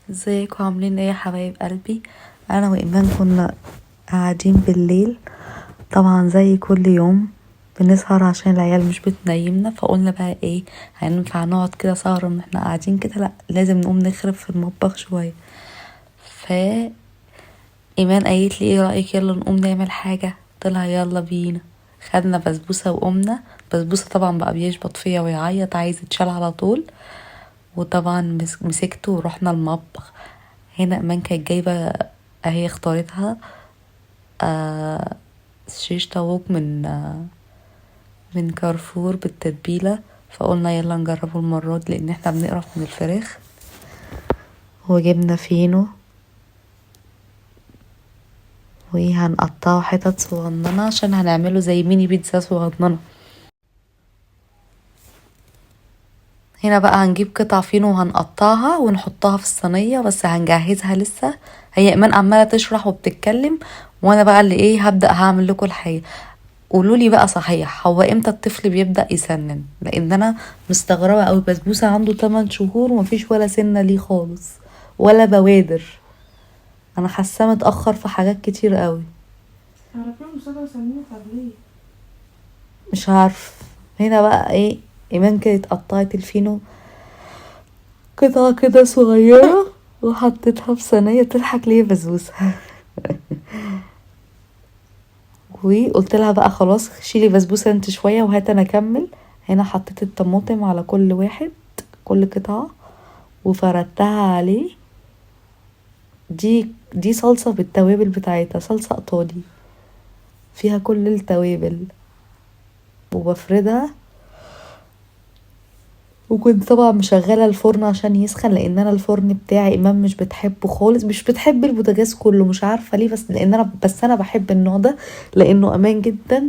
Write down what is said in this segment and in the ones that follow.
ازيكم عاملين ايه يا حبايب قلبي؟ انا وايمان كنا قاعدين بالليل، طبعا زي كل يوم بنسهر عشان العيال مش بتنيمنا، فقلنا بقى ايه هينفع نقعد كده سهرة ان احنا قاعدين كده؟ لا، لازم نقوم نخرب في المطبخ شوية. ف ايمان قالت لي ايه رأيك يلا نقوم نعمل حاجة؟ قلت لها يلا بينا. خدنا بسبوسة وقمنا. بسبوسة طبعا بقى بيشبط فيا ويعيط عايز يتشال على طول، وطبعا مسكته ورحنا المطبخ. هنا ايمان كانت جايبه، هي اختارتها شيش طاووق من كارفور بالتتبيله، فقلنا يلا نجربه المره دي لان احنا بنقرف من الفراخ. وجبنا فينو وهنقطعه حتت صغننه عشان هنعمله زي ميني بيتزا صغننه. هنا بقى هنجيب قطع فينو وهنقطعها ونحطها في الصينيه، بس هنجهزها لسه. هي ايمان عماله تشرح وبتتكلم، وانا بقى اللي ايه هبدا هعمل لكم الحقيقه. قولوا لي بقى صحيح، هو امتى الطفل بيبدأ يسنن؟ لان انا مستغربة قوي، بسبوسة عنده 8 شهور ومفيش ولا سنة ليه خالص ولا بوادر. انا حاساه متأخر في حاجات كتير قوي. مش عارف. هنا بقى ايه، ايمان كانت قطعت الفينو قطعة كده صغيرة وحطيتها في صينية. تضحك ليه بسبوسة؟ وقلت لها بقى خلاص شيلي بسبوسة انت شوية وهات انا اكمل. هنا حطيت الطماطم على كل واحد، كل قطعة، وفردتها عليه. دي صلصة بالتوابل بتاعتها، صلصة ايطالي فيها كل التوابل، وبفردها. وكنت طبعا مشغلة الفرن عشان يسخن، لان انا الفرن بتاعي ايمان مش بتحبه خالص، مش بتحب البوتاجاز كله، مش عارفة ليه، بس انا بحب النوع ده لانه امان جدا.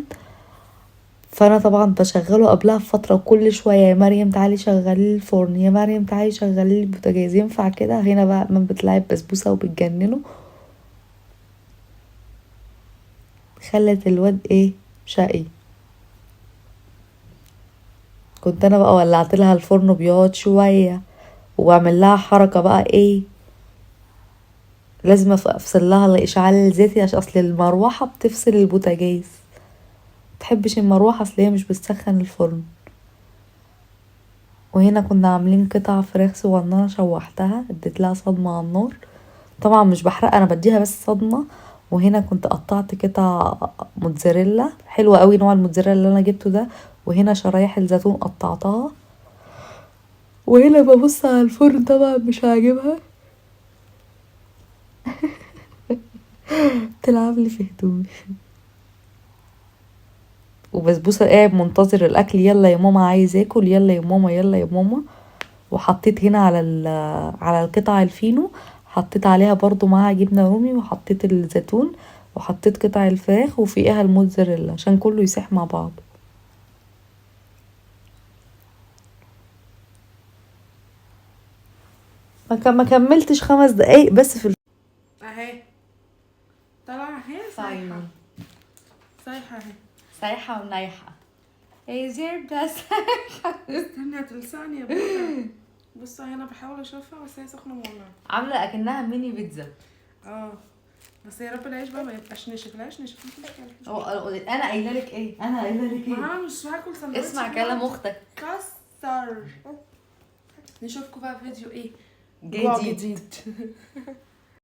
فانا طبعا بشغله قبلها بفتره، وكل شويه يا مريم تعالي شغلي الفرن، يا مريم تعالي شغلي البوتاجاز، ينفع كده؟ هنا بقى من بتلعب بسبوسه وبتجننه، خلت الواد ايه شقي. كنت انا بقى ولعت لها الفرن بيقعد شويه، واعمل لها حركه بقى ايه، لازم افصل لها الاشعال الذاتي عشان اصل المروحه بتفصل البوتاجاز، متحبش المروحه اصل هي مش بتسخن الفرن. وهنا كنا عاملين قطع فراخ صغننه شوحتها، اديت لها صدمه على النار، طبعا مش بحرق، انا بديها بس صدمه. وهنا كنت قطعت قطع موتزاريلا حلوه قوي، نوع الموتزاريلا اللي انا جبته ده. وهنا شرايح الزيتون قطعتها. وهنا ببص على الفرن طبعا مش عاجبها، تلعب لي في هدومي. وبسبوسه قاعد منتظر الاكل، يلا يا ماما عايز اكل، يلا يا ماما يلا يا ماما. وحطيت هنا على القطع الفينو، حطيت عليها برضو معاها جبنه رومي، وحطيت الزيتون، وحطيت قطع الفراخ وفيها الموتزاريلا عشان كله يسيح مع بعض. ما كملتش 5 دقايق بس في اهي طالعه اهي صايحه صايحه اهي سايحة ونايحة. ايه زير بس استني هتلسعني يا بابا. بصوا انا بحاول اشوفها بس هي سخنه والله، عاملة اكنها ميني بيتزا. بس يا رب العيش بقى ما يبقاش ناشف، العيش ناشف مش مشكله. انا قايله لك ايه، انا قايله لك ما ايه؟ انا مش هاكل سندوتش، اسمع كلام اختك. كسر. نشوفكم بقى فيديو ايه جديد. جديد